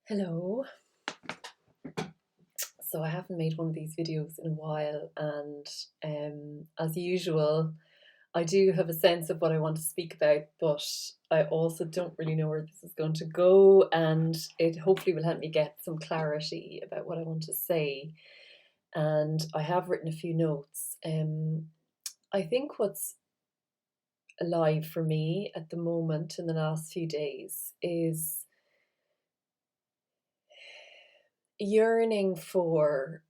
Hello. So I haven't made one of these videos in a while, and as usual, I do have a sense of what I want to speak about, but I also don't really know where this is going to go, and it hopefully will help me get some clarity about what I want to say. And I have written a few notes. I think what's alive for me at the moment in the last few days is yearning for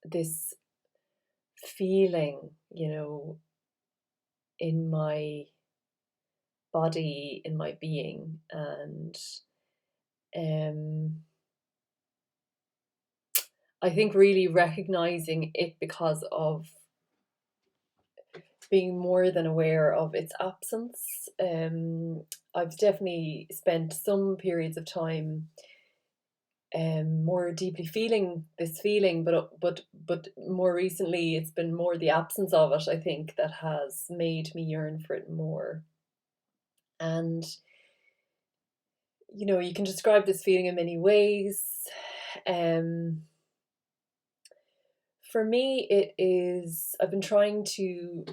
this feeling, in my body, in my being, and um, I think really recognizing it because of being more than aware of its absence. I've definitely spent some periods of time more deeply feeling this feeling, but more recently it's been more the absence of it, I think, that has made me yearn for it more. And you can describe this feeling in many ways. um for me, it is, I've been trying to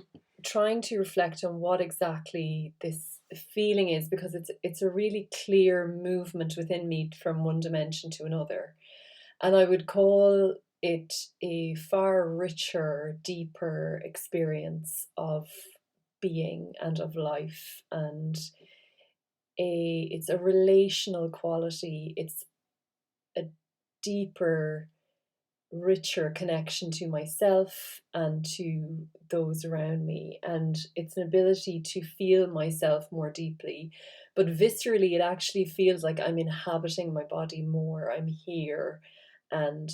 reflect on what exactly this feeling is, because it's a really clear movement within me from one dimension to another. And I would call it a far richer, deeper experience of being and of life. And it's a relational quality. It's a deeper, richer connection to myself and to those around me. And it's an ability to feel myself more deeply. But viscerally, it actually feels like I'm inhabiting my body more. I'm here and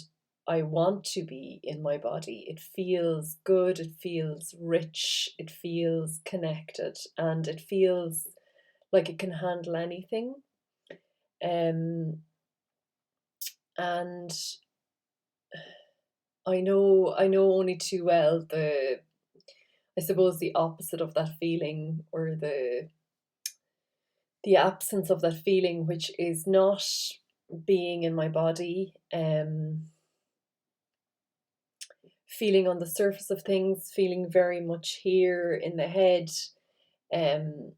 I want to be in my body. It feels good, it feels rich, it feels connected, and it feels like it can handle anything. Um, and I know only too well I suppose the opposite of that feeling, or the absence of that feeling, which is not being in my body, feeling on the surface of things, feeling very much here in the head, um,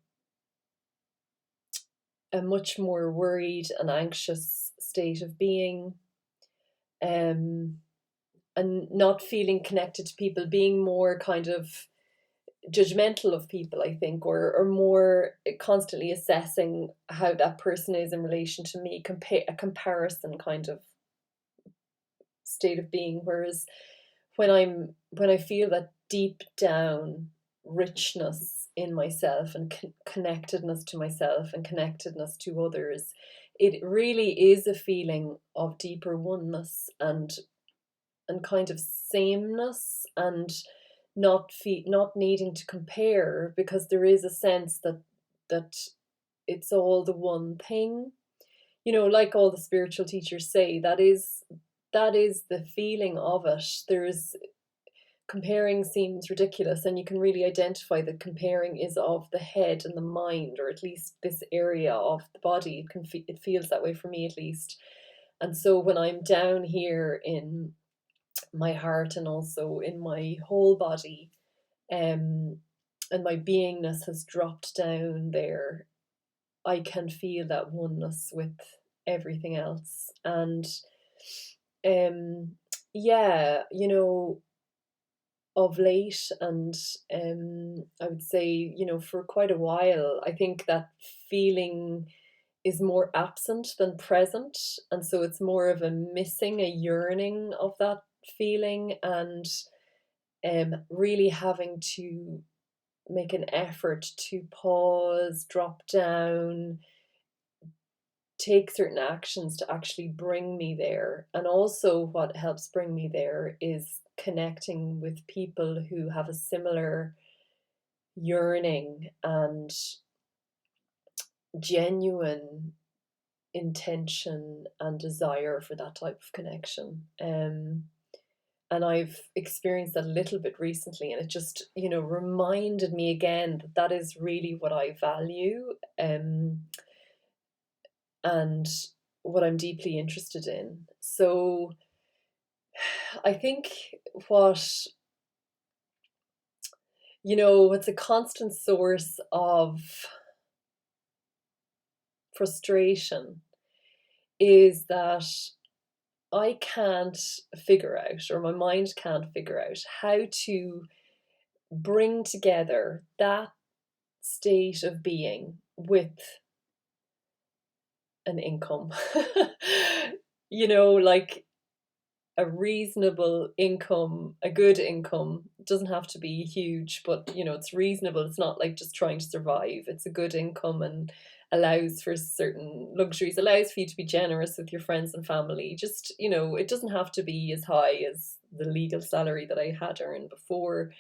a much more worried and anxious state of being, um, and not feeling connected to people, being more kind of judgmental of people, I think, or more constantly assessing how that person is in relation to me, a comparison kind of state of being. Whereas when I feel that deep down richness in myself, and connectedness to myself and connectedness to others, it really is a feeling of deeper oneness and kind of sameness, and not needing to compare, because there is a sense that it's all the one thing. Like all the spiritual teachers say, that is the feeling of it. There's Comparing seems ridiculous, and you can really identify that comparing is of the head and the mind, or at least this area of the body. It feels that way for me, at least. And so when I'm down here in my heart and also in my whole body, um, and my beingness has dropped down there, I can feel that oneness with everything else. And um, yeah, of late, and I would say, for quite a while, I think that feeling is more absent than present. And so it's more of a missing, a yearning of that feeling, and really having to make an effort to pause, drop down, take certain actions to actually bring me there. And also, what helps bring me there is connecting with people who have a similar yearning and genuine intention and desire for that type of connection. And I've experienced that a little bit recently, and it just, reminded me again that that is really what I value. And what I'm deeply interested in. So I think what, what's a constant source of frustration is that I can't figure out, or my mind can't figure out, how to bring together that state of being with an income. Like a reasonable income, a good income. It doesn't have to be huge, but it's reasonable. It's not like just trying to survive. It's a good income and allows for certain luxuries, allows for you to be generous with your friends and family. Just, it doesn't have to be as high as the legal salary that I had earned before,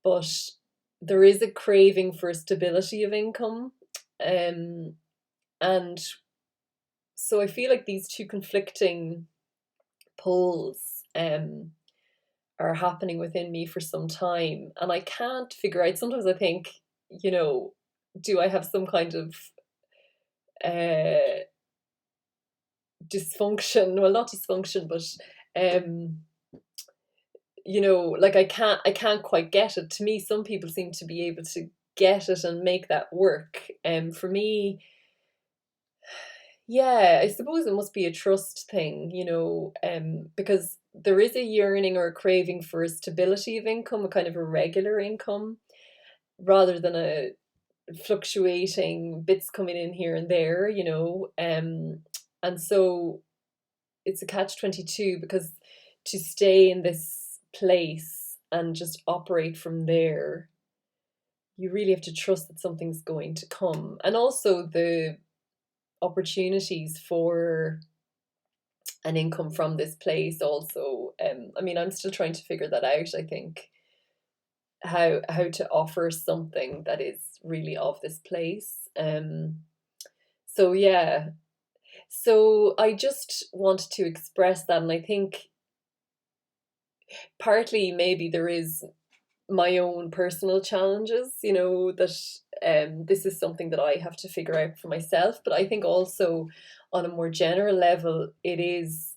but there is a craving for stability of income. Um, and so I feel like these two conflicting poles are happening within me for some time, and I can't figure out. Sometimes I think, you know, do I have some kind of uh, dysfunction? Well, not dysfunction, but um, like I can't quite get it. To me, some people seem to be able to get it and make that work. And for me, yeah, I suppose it must be a trust thing, because there is a yearning or a craving for a stability of income, a kind of a regular income, rather than a fluctuating bits coming in here and there, and so it's a catch 22 because to stay in this place and just operate from there, you really have to trust that something's going to come. And also the opportunities for an income from this place also, I mean, I'm still trying to figure that out. I think how to offer something that is really of this place. So yeah, so I just wanted to express that, and I think partly maybe there is my own personal challenges, that this is something that I have to figure out for myself. But I think also on a more general level, it is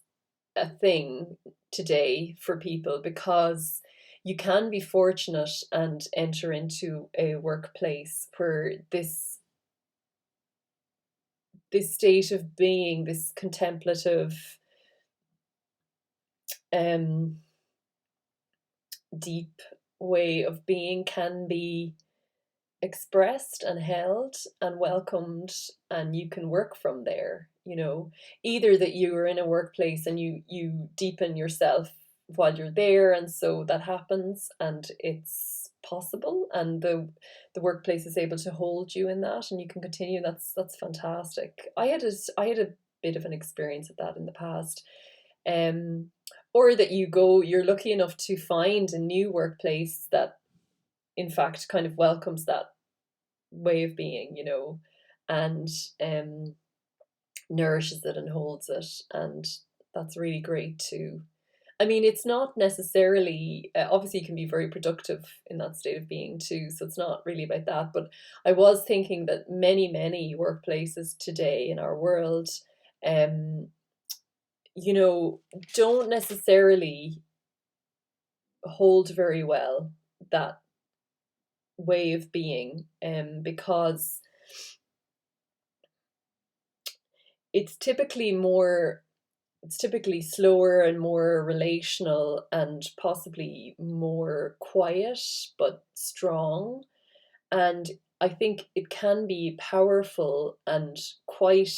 a thing today for people, because you can be fortunate and enter into a workplace where this state of being, this contemplative, um, deep way of being can be expressed and held and welcomed, and you can work from there. Either that you are in a workplace and you deepen yourself while you're there, and so that happens and it's possible, and the workplace is able to hold you in that and you can continue. That's fantastic. I had a bit of an experience of that in the past. um or that you're lucky enough to find a new workplace that in fact kind of welcomes that way of being, and um, nourishes it and holds it. And that's really great too. I mean, it's not necessarily, obviously, you can be very productive in that state of being too. So it's not really about that. But I was thinking that many, many workplaces today in our world, um, you know, don't necessarily hold very well that way of being, because it's typically more it's typically slower and more relational and possibly more quiet but strong. And I think it can be powerful and quite,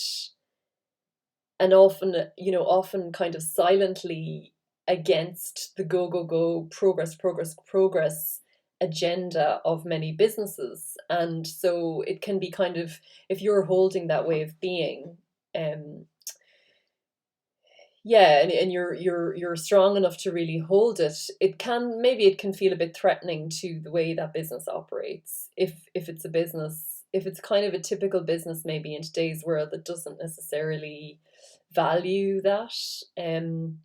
and often kind of silently against the go, go, go, progress, progress, progress agenda of many businesses. And so it can be kind of, if you're holding that way of being, um, yeah, and you're strong enough to really hold it, it can feel a bit threatening to the way that business operates, if it's a business, if it's kind of a typical business maybe in today's world that doesn't necessarily value that. um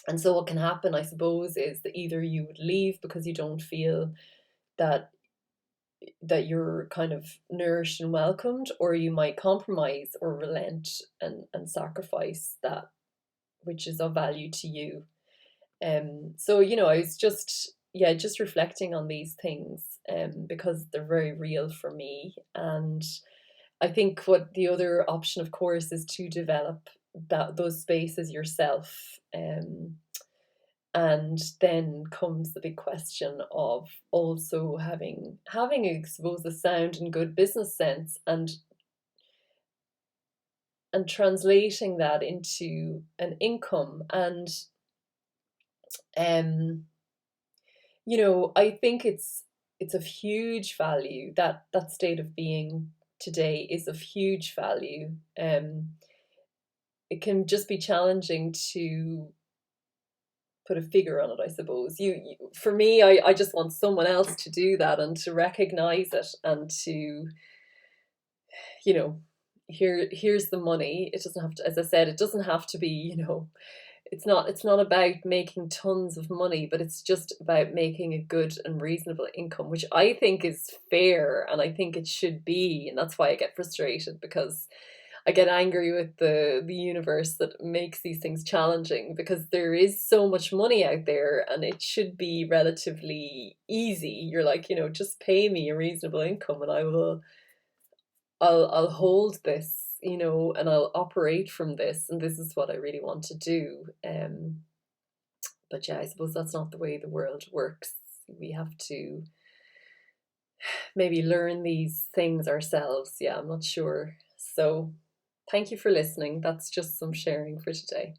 and so what can happen, I suppose, is that either you would leave because you don't feel that that you're kind of nourished and welcomed, or you might compromise or relent and sacrifice that which is of value to you. So, I was just, yeah, just reflecting on these things, because they're very real for me. And I think what the other option, of course, is to develop those spaces yourself. And then comes the big question of also having, I suppose, a sound and good business sense, and translating that into an income. And um I think it's of huge value. That state of being today is of huge value. It can just be challenging to put a figure on it, I suppose. For me, I just want someone else to do that and to recognize it, and to, you know, here's the money. It doesn't have to, as I said, it doesn't have to be, it's not about making tons of money, but it's just about making a good and reasonable income, which I think is fair, and I think it should be. And that's why I get frustrated, because I get angry with the universe that makes these things challenging, because there is so much money out there and it should be relatively easy. You're like, just pay me a reasonable income and I'll hold this, and I'll operate from this, and this is what I really want to do. But yeah, I suppose that's not the way the world works. We have to maybe learn these things ourselves. Yeah, I'm not sure. So thank you for listening. That's just some sharing for today.